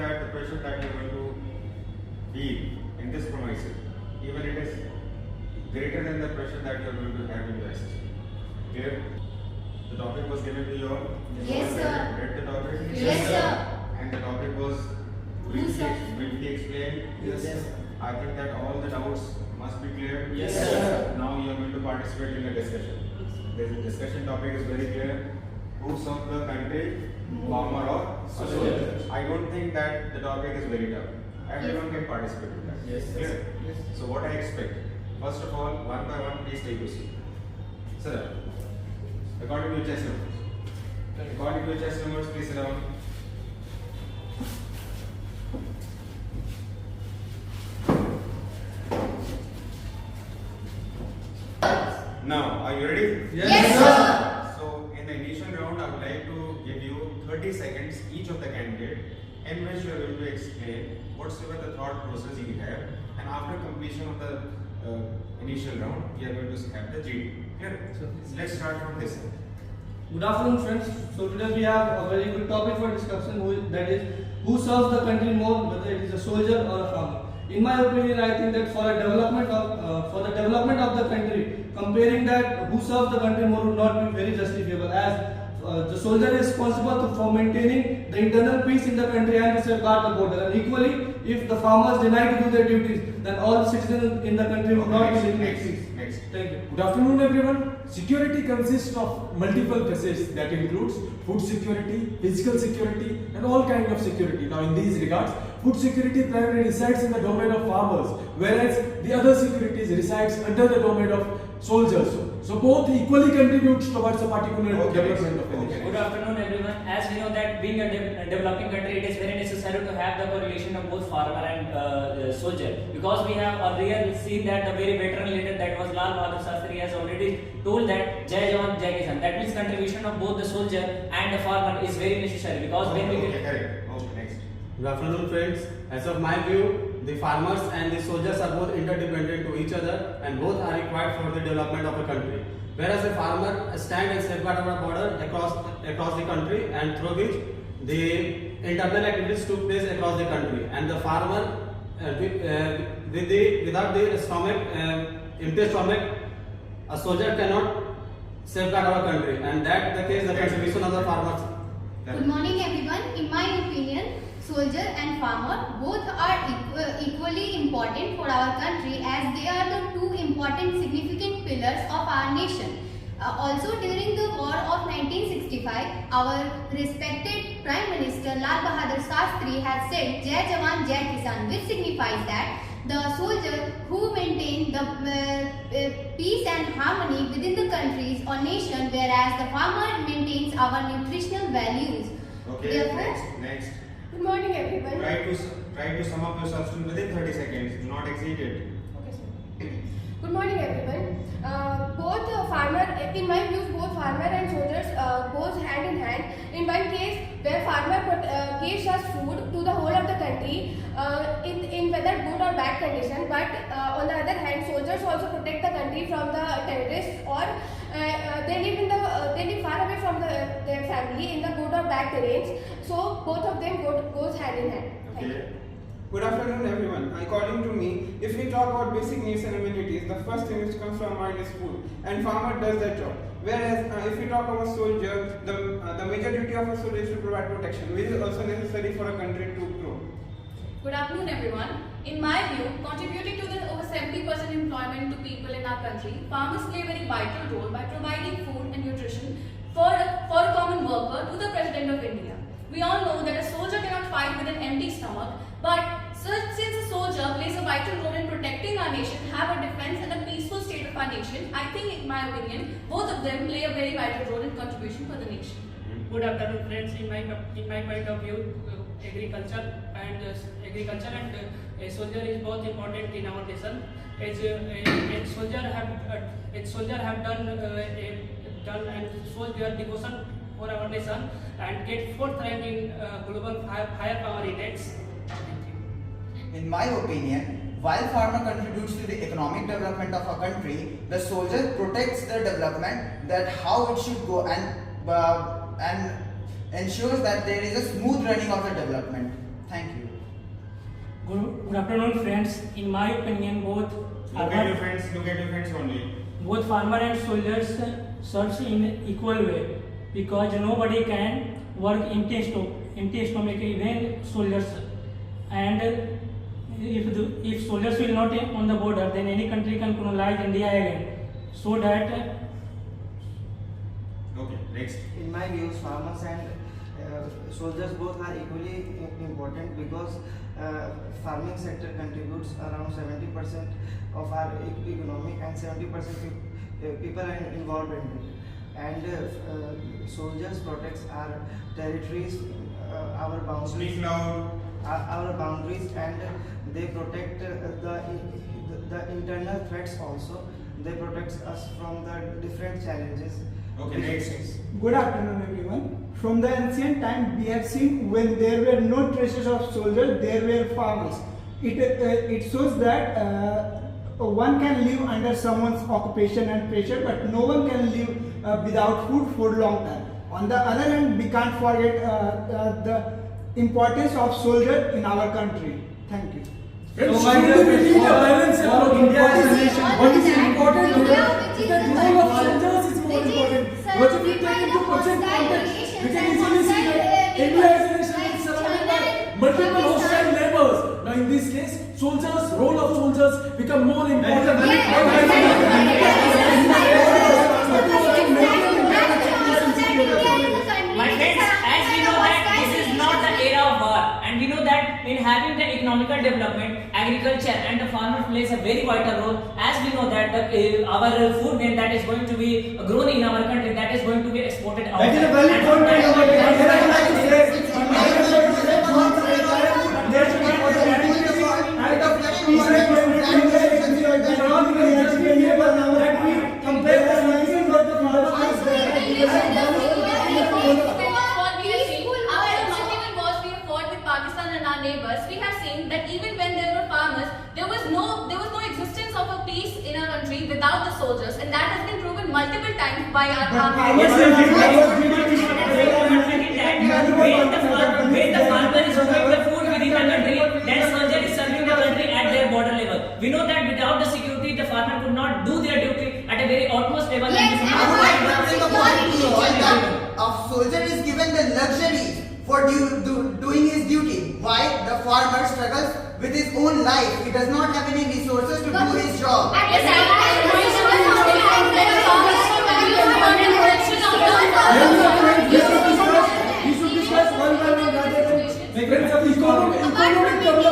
that the pressure that you are going to feel in this premises, even it is greater than the pressure that you are going to have in your system. Clear? The topic was given to you all? Yes, sir. Read the topic? Yes, sir. And the topic was briefly explained? Yes, sir. I think that all the doubts must be clear. Yes, sir. Now you are going to participate in the discussion. The discussion topic is very clear. Who served the country, farmer or soldier? I don't think that the topic is very tough. Everyone can participate in that. Yes, sir. Clear? Yes. So what I expect, first of all, one by one, please take your seat. Sir, according to your chest numbers. According to your chest numbers, please sit down. Now, are you ready? Yes, sir. So, in the initial round, I would like to give you 30 seconds each of the candidate in which you are going to explain whatsoever the thought process you have, and after completion of the initial round, we are going to have the GD. Clear? Sure. Let's start from this side. Good afternoon, friends. So today we have a very good topic for discussion, that is who serves the country more, whether it is a soldier or a farmer. In my opinion, I think that for the development of the country, comparing that who serves the country more would not be very justifiable, as the soldier is responsible for maintaining the internal peace in the country and to safeguard the border. And equally, if the farmers deny to do their duties, then all the citizens in the country will not be living in peace. Next. Thank you. Good afternoon, everyone. Security consists of multiple facets that includes food security, physical security, and all kind of security. Now, in these regards, food security primarily resides in the domain of farmers, whereas the other securities resides under the domain of soldiers. So both equally contributes towards a particular development of a nation. Good afternoon, everyone. As we know that being a developing country, it is very necessary to have the correlation of both farmer and soldier, because we have earlier seen that the very veteran leader, that was Lal Bahadur Shastri, has already told that Jai Jawan Jai Kisan. That means contribution of both the soldier and the farmer is very necessary, because when we Okay, correct. Okay, next. Good afternoon, friends. As of my view, the farmers and the soldiers are both interdependent to each other, and both are required for the development of a country. Whereas a farmer stands and safeguard our border across the country, and through which the internal activities took place across the country, and the farmer without the stomach, empty stomach, a soldier cannot safeguard our country, and that the case the contribution of the farmers. Good morning, everyone. In my opinion, soldier and farmer both are equally important for our country, as they are the two important significant pillars of our nation. Also, during the war of 1965, our respected Prime Minister Lal Bahadur Shastri has said Jai Jawan Jai Kisan, which signifies that the soldier who maintain the peace and harmony within the countries or nation, whereas the farmer maintains our nutritional values. Okay, Therefore, next. Good morning, everyone. Try to sum up your substance within 30 seconds. Do not exceed it. Okay, sir. Good morning, everyone. In my views, both farmer and soldiers goes hand in hand. In one case, where farmer gives us food to the whole of the country, in whether good or bad condition, but on the other hand, soldiers also protect the country from the terrorists, or they live far away from their family in the good or bad terrains. So both of them goes hand in hand. Thank you. Okay. Good afternoon, everyone. According to me, if we talk about basic needs and amenities, the first thing which comes to our mind is food, and farmer does that job. Whereas if we talk about soldier, the major duty of a soldier is to provide protection, which is also necessary for a country to grow. Good afternoon, everyone. In my view, contributing to the over 70% employment to people in our country, farmers play a very vital role by providing food and nutrition for a common worker to the President of India. We all know that a soldier cannot fight with an empty stomach, but since a soldier plays a vital role in protecting our nation, have a defense and a peaceful state of our nation, I think, in my opinion, both of them play a very vital role in contribution for the nation. Good afternoon, friends. In my point of view, agriculture and a soldier is both important in our nation. A soldier have done and shows their devotion for our nation and get fourth rank in global firepower index. In my opinion, while farmer contributes to the economic development of a country, the soldier protects the development, that how it should go, and ensures that there is a smooth running of the development. Thank you. Good afternoon, friends. In my opinion, both Look at your friends only. both farmer and soldiers serves in equal way, because nobody can work empty stomach, even soldiers. And if soldiers will not on the border, then any country can colonize India again. So that Okay, next. In my views, farmers and soldiers both are equally important, because farming sector contributes around 70% of our economy, and 70% people are involved in it. And soldiers protects our territories, our boundaries. Speak loud. Our boundaries, and they protect the internal threats also. They protect us from the different challenges. Okay, next. Good afternoon, everyone. From the ancient time, we have seen when there were no traces of soldiers, there were farmers. It shows that one can live under someone's occupation and pressure, but no one can live without food for long time. On the other hand, we can't forget the importance of soldiers in our country. Thank you. Friends, shouldn't we need a balance about India as a nation? What is important here is that the role of soldiers is more important. Because if we take into present context, we can easily see that India as a nation is surrounded by multiple hostile neighbors. Now in this case, soldiers, role of soldiers become more important. my friends, as we know that this is not the era of war, and we know that in having the economical development, agriculture and the farmer plays a very vital role. As we know that our food grain that is going to be grown in our country, that is going to be exported outside. That is a valid point. I would like to say, there should be neighbors, we have seen that even when there were farmers, there was no existence of a peace in our country without the soldiers, and that has been proven multiple times by our When the farmer is growing the food within the country, then soldier is serving the country at their border level. We know that without the security, the farmer could not do their duty at a very utmost level. Yes, I would like to bring a point to you all that a soldier is given the luxury for doing his duty. Why? The farmer struggles with his own life. He does not have any resources to do his job. At the same time, we should discuss one by one rather than economic development.